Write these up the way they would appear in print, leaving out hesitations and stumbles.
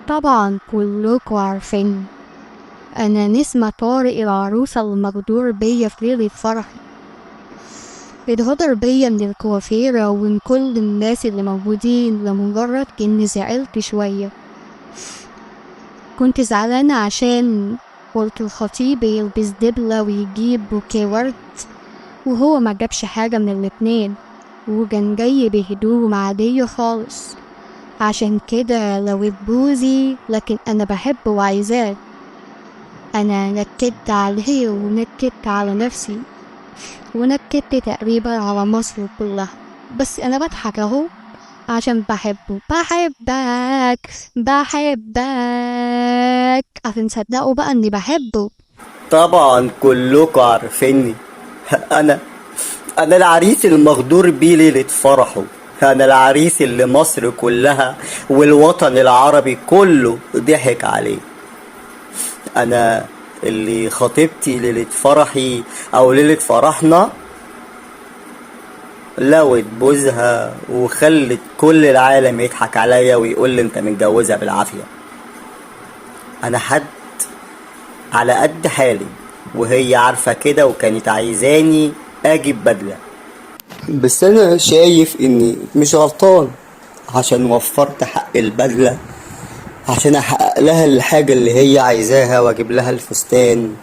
طبعا كلكوا عارفين أنا نسمة طارق العروسة المغدور بيا في ليلة فرحي. اتغدر بيا من الكوافيرة ومن كل الناس اللي موجودين لمجرد إني زعلت شوية. كنت زعلانة عشان قلت الخطيب يلبس دبلة ويجيب بوكيه ورد وهو ما جابش حاجة من الاتنين، وكان جاي بهدوم عادية خالص. عشان كده لو بوزي لكن أنا بحبه وعايزاه. أنا نكدت عليه ونكدت على نفسي ونكدت تقريبا على مصر كلها، بس أنا بضحك أهو عشان بحبه. بحبك بحبك عشان تصدقوا بقى إني بحبه. طبعا كلكوا عارفيني. انا العريس المغدور بيه ليلة فرحه. انا العريس اللي مصر كلها والوطن العربي كله ضحك عليه. انا اللي خطيبتي ليلة فرحي او ليلة فرحنا لوت بوزها وخلت كل العالم يضحك عليا ويقول لي انت متجوزها بالعافية. انا حد على قد حالي وهي عارفة كده وكانت عايزاني اجيب بدلة، بس انا شايف اني مش غلطان عشان وفرت حق البدلة عشان احقق لها الحاجة اللي هي عايزاها واجيب لها الفستان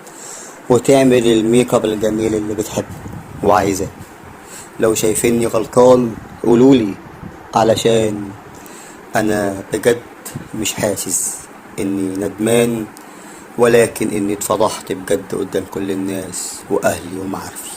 وتعمل الميك اب الجميل اللي بتحبه وعايزاه. لو شايفيني غلطان قولولي، علشان انا بجد مش حاسس اني ندمان، ولكن اني اتفضحت بجد قدام كل الناس واهلي ومعارفي.